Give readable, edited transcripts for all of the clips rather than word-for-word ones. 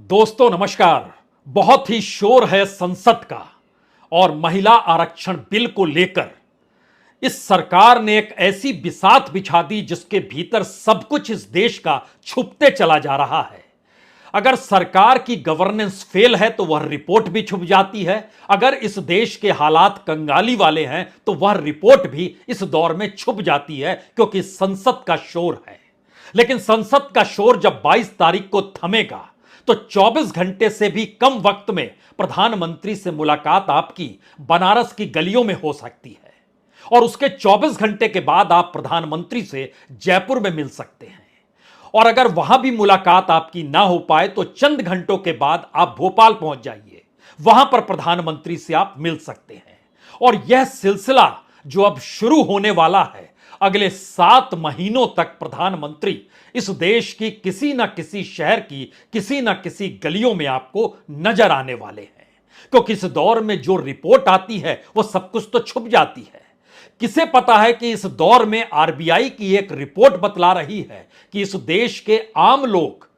दोस्तों नमस्कार। बहुत ही शोर है संसद का और महिला आरक्षण बिल को लेकर इस सरकार ने एक ऐसी बिसात बिछा दी जिसके भीतर सब कुछ इस देश का छुपते चला जा रहा है। अगर सरकार की गवर्नेंस फेल है तो वह रिपोर्ट भी छुप जाती है। अगर इस देश के हालात कंगाली वाले हैं तो वह रिपोर्ट भी इस दौर में छुप जाती है, क्योंकि संसद का शोर है। लेकिन संसद का शोर जब 22 तारीख को थमेगा तो 24 घंटे से भी कम वक्त में प्रधानमंत्री से मुलाकात आपकी बनारस की गलियों में हो सकती है और उसके 24 घंटे के बाद आप प्रधानमंत्री से जयपुर में मिल सकते हैं। और अगर वहां भी मुलाकात आपकी ना हो पाए तो चंद घंटों के बाद आप भोपाल पहुंच जाइए, वहां पर प्रधानमंत्री से आप मिल सकते हैं। और यह सिलसिला जो अब शुरू होने वाला है, अगले 7 महीनों तक प्रधानमंत्री इस देश की किसी ना किसी शहर की किसी ना किसी गलियों में आपको नजर आने वाले हैं। क्योंकि इस दौर में जो रिपोर्ट आती है वो सब कुछ तो छुप जाती है। किसे पता है कि इस दौर में आरबीआई की एक रिपोर्ट बतला रही है कि इस देश के आम लोग,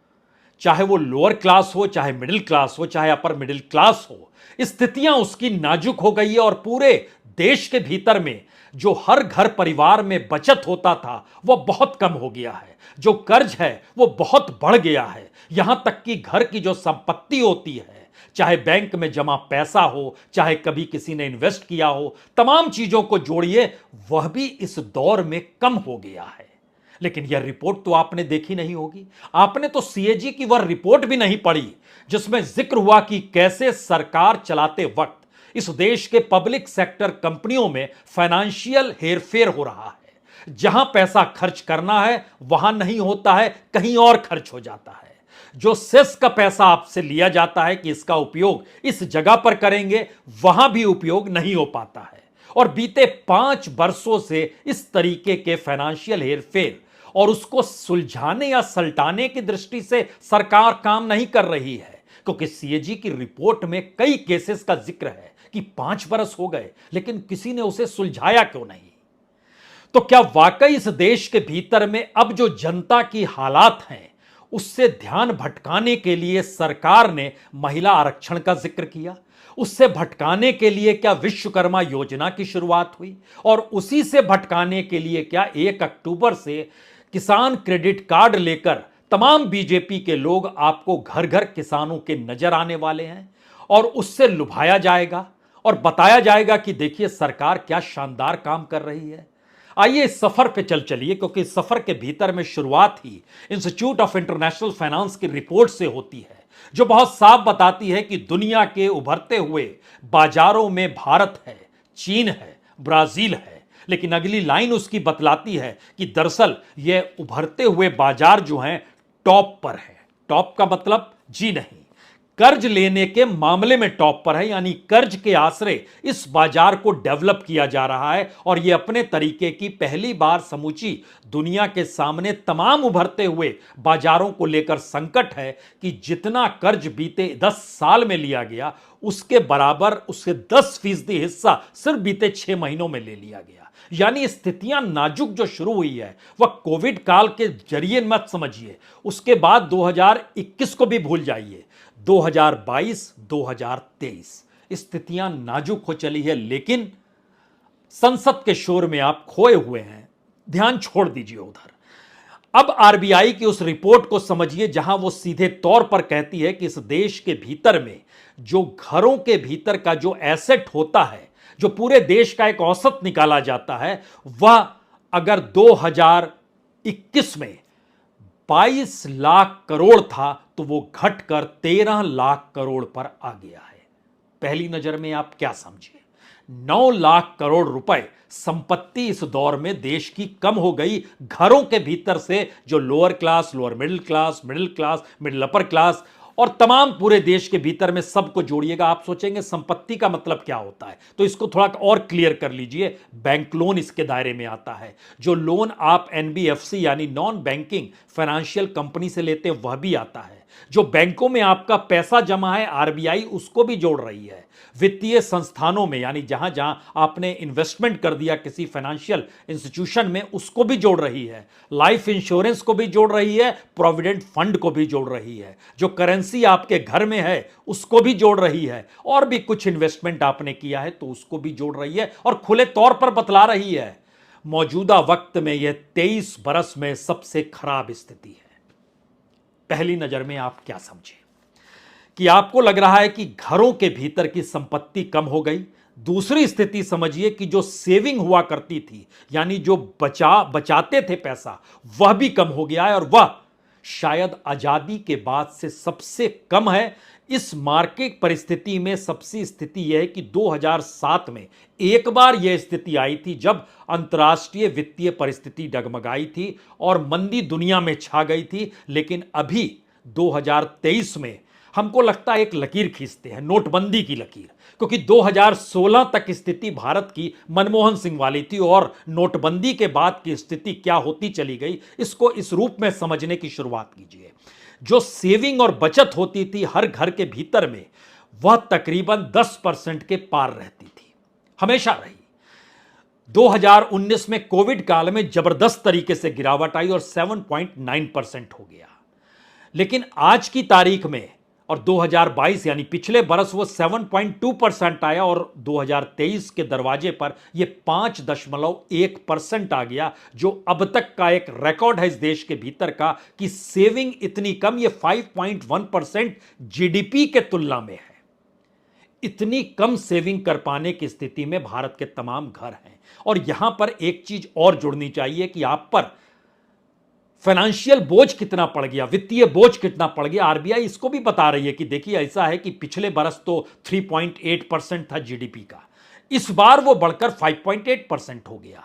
चाहे वो लोअर क्लास हो, चाहे मिडिल क्लास हो, चाहे अपर मिडिल क्लास हो, स्थितियां उसकी नाजुक हो गई है और पूरे देश के भीतर में जो हर घर परिवार में बचत होता था वह बहुत कम हो गया है। जो कर्ज है वो बहुत बढ़ गया है। यहां तक कि घर की जो संपत्ति होती है, चाहे बैंक में जमा पैसा हो, चाहे कभी किसी ने इन्वेस्ट किया हो, तमाम चीजों को जोड़िए, वह भी इस दौर में कम हो गया है। लेकिन यह रिपोर्ट तो आपने देखी नहीं होगी। आपने तो सीएजी की वह रिपोर्ट भी नहीं पढ़ी जिसमें जिक्र हुआ कि कैसे सरकार चलाते वक्त इस देश के पब्लिक सेक्टर कंपनियों में फाइनेंशियल हेरफेर हो रहा है। जहां पैसा खर्च करना है वहां नहीं होता है, कहीं और खर्च हो जाता है। जो सेस का पैसा आपसे लिया जाता है कि इसका उपयोग इस जगह पर करेंगे, वहां भी उपयोग नहीं हो पाता है। और बीते 5 वर्षों से इस तरीके के फाइनेंशियल हेरफेर और उसको सुलझाने या सल्टाने की दृष्टि से सरकार काम नहीं कर रही है। क्योंकि सीएजी की रिपोर्ट में कई केसेस का जिक्र है कि 5 बरस हो गए लेकिन किसी ने उसे सुलझाया क्यों नहीं। तो क्या वाकई इस देश के भीतर में अब जो जनता की हालात हैं उससे ध्यान भटकाने के लिए सरकार ने महिला आरक्षण का जिक्र किया? उससे भटकाने के लिए क्या विश्वकर्मा योजना की शुरुआत हुई? और उसी से भटकाने के लिए क्या 1 अक्टूबर से किसान क्रेडिट कार्ड लेकर तमाम बीजेपी के लोग आपको घर घर किसानों के नजर आने वाले हैं और उससे लुभाया जाएगा और बताया जाएगा कि देखिए सरकार क्या शानदार काम कर रही है? आइए इस सफर पे चलिए, क्योंकि इस सफर के भीतर में शुरुआत ही इंस्टीट्यूट ऑफ इंटरनेशनल फाइनेंस की रिपोर्ट से होती है, जो बहुत साफ बताती है कि दुनिया के उभरते हुए बाजारों में भारत है, चीन है, ब्राजील है। लेकिन अगली लाइन उसकी बतलाती है कि दरअसल यह उभरते हुए बाजार जो हैं टॉप पर है। टॉप का मतलब जी नहीं, कर्ज लेने के मामले में टॉप पर है, यानी कर्ज के आश्रय इस बाजार को डेवलप किया जा रहा है। और यह अपने तरीके की पहली बार समूची दुनिया के सामने तमाम उभरते हुए बाजारों को लेकर संकट है कि जितना कर्ज बीते 10 साल में लिया गया उसके बराबर उसके 10% हिस्सा सिर्फ बीते 6 महीनों में ले लिया गया। यानी स्थितियां नाजुक जो शुरू हुई है वह कोविड काल के जरिए मत समझिए, उसके बाद 2021 को भी भूल जाइए, 2022 2023 स्थितियां नाजुक हो चली है। लेकिन संसद के शोर में आप खोए हुए हैं, ध्यान छोड़ दीजिए उधर। अब आरबीआई की उस रिपोर्ट को समझिए जहां वो सीधे तौर पर कहती है कि इस देश के भीतर में जो घरों के भीतर का जो एसेट होता है, जो पूरे देश का एक औसत निकाला जाता है, वह अगर 2021 में 22 लाख करोड़ था तो वो घटकर 13 लाख करोड़ पर आ गया है। पहली नजर में आप क्या समझिए? 9 लाख करोड़ रुपए संपत्ति इस दौर में देश की कम हो गई घरों के भीतर से, जो lower class, lower middle class, middle upper class और तमाम पूरे देश के भीतर में सबको जोड़िएगा। आप सोचेंगे संपत्ति का मतलब क्या होता है, तो इसको थोड़ा और क्लियर कर लीजिए। बैंक लोन इसके दायरे में आता है। जो लोन आप एनबीएफसी यानी नॉन बैंकिंग फाइनेंशियल कंपनी से लेते हैं वह भी आता है। जो बैंकों में आपका पैसा जमा है आरबीआई उसको भी जोड़ रही है, वित्तीय संस्थानों में यानी जहां जहां आपने इन्वेस्टमेंट कर दिया किसी फाइनेंशियल इंस्टीट्यूशन में उसको भी जोड़ रही है, लाइफ इंश्योरेंस को भी जोड़ रही है, प्रोविडेंट फंड को भी जोड़ रही है, जो करेंसी आपके घर में है उसको भी जोड़ रही है, और भी कुछ इन्वेस्टमेंट आपने किया है तो उसको भी जोड़ रही है और खुले तौर पर बतला रही है मौजूदा वक्त में यह 23 बरस में सबसे खराब स्थिति है। पहली नजर में आप क्या समझे कि आपको लग रहा है कि घरों के भीतर की संपत्ति कम हो गई। दूसरी स्थिति समझिए कि जो सेविंग हुआ करती थी यानी जो बचाते थे पैसा वह भी कम हो गया है, और वह शायद आजादी के बाद से सबसे कम है। इस मार्केट परिस्थिति में सबसे स्थिति यह है कि 2007 में एक बार यह स्थिति आई थी जब अंतर्राष्ट्रीय वित्तीय परिस्थिति डगमगाई थी और मंदी दुनिया में छा गई थी, लेकिन अभी 2023 में हमको लगता है एक लकीर खींचते हैं, नोटबंदी की लकीर, क्योंकि 2016 तक स्थिति भारत की मनमोहन सिंह वाली थी और नोटबंदी के बाद की स्थिति क्या होती चली गई इसको इस रूप में समझने की शुरुआत कीजिए। जो सेविंग और बचत होती थी हर घर के भीतर में वह तकरीबन 10% के पार रहती थी, हमेशा रही। 2019 में कोविड काल में जबरदस्त तरीके से गिरावट आई और 7.9% हो गया, लेकिन आज की तारीख में और 2022 यानी पिछले बरस वो 7.2% आया और 2023 के दरवाजे पर ये 5.1% आ गया, जो अब तक का एक रिकॉर्ड है इस देश के भीतर का कि सेविंग इतनी कम, ये 5.1% जीडीपी के तुलना में है। इतनी कम सेविंग कर पाने की स्थिति में भारत के तमाम घर हैं। और यहां पर एक चीज और जुड़नी चाहिए कि आप पर फाइनेंशियल बोझ कितना पड़ गया, वित्तीय बोझ कितना पड़ गया। आरबीआई इसको भी बता रही है कि देखिए ऐसा है कि पिछले बरस तो 3.8% था जीडीपी का, इस बार वो बढ़कर 5.8% हो गया।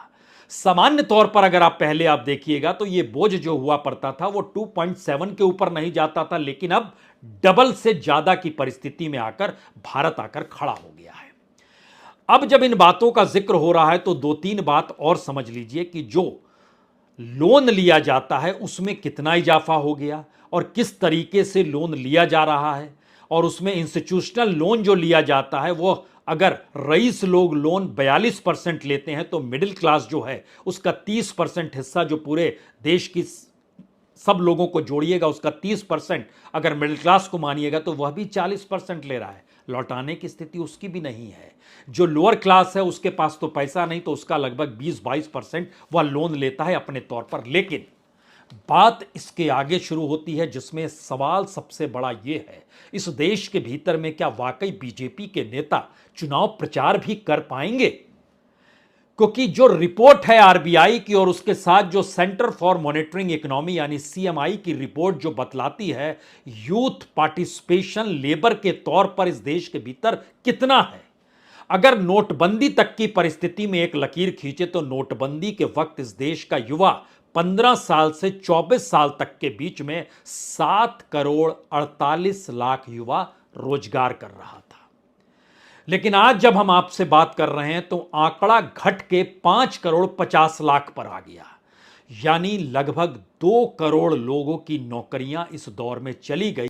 सामान्य तौर पर अगर आप पहले आप देखिएगा तो ये बोझ जो हुआ पड़ता था वो 2.7 के ऊपर नहीं जाता था, लेकिन अब डबल से ज्यादा की परिस्थिति में आकर भारत आकर खड़ा हो गया है। अब जब इन बातों का जिक्र हो रहा है तो 2-3 बात और समझ लीजिए कि जो लोन लिया जाता है उसमें कितना इजाफा हो गया और किस तरीके से लोन लिया जा रहा है, और उसमें इंस्टीट्यूशनल लोन जो लिया जाता है वो अगर रईस लोग लोन 42% लेते हैं तो मिडिल क्लास जो है उसका 30% हिस्सा, जो पूरे देश की सब लोगों को जोड़िएगा उसका 30%, अगर मिडिल क्लास को मानिएगा तो वह भी 40% ले रहा है। लौटाने की स्थिति उसकी भी नहीं है। जो लोअर क्लास है उसके पास तो पैसा नहीं, तो उसका लगभग 20-22% वह लोन लेता है अपने तौर पर। लेकिन बात इसके आगे शुरू होती है जिसमें सवाल सबसे बड़ा यह है, इस देश के भीतर में क्या वाकई बीजेपी के नेता चुनाव प्रचार भी कर पाएंगे? क्योंकि जो रिपोर्ट है आरबीआई की और उसके साथ जो सेंटर फॉर मॉनिटरिंग इकोनॉमी यानी सीएमआई की रिपोर्ट जो बतलाती है यूथ पार्टिसिपेशन लेबर के तौर पर इस देश के भीतर कितना है। अगर नोटबंदी तक की परिस्थिति में एक लकीर खींचे तो नोटबंदी के वक्त इस देश का युवा 15 साल से 24 साल तक के बीच में 7 करोड़ 48 लाख युवा रोजगार कर रहा था। लेकिन आज जब हम आपसे बात कर रहे हैं तो आंकड़ा घट के 5 करोड़ 50 लाख पर आ गया, यानी लगभग 2 करोड़ लोगों की नौकरियां इस दौर में चली गई।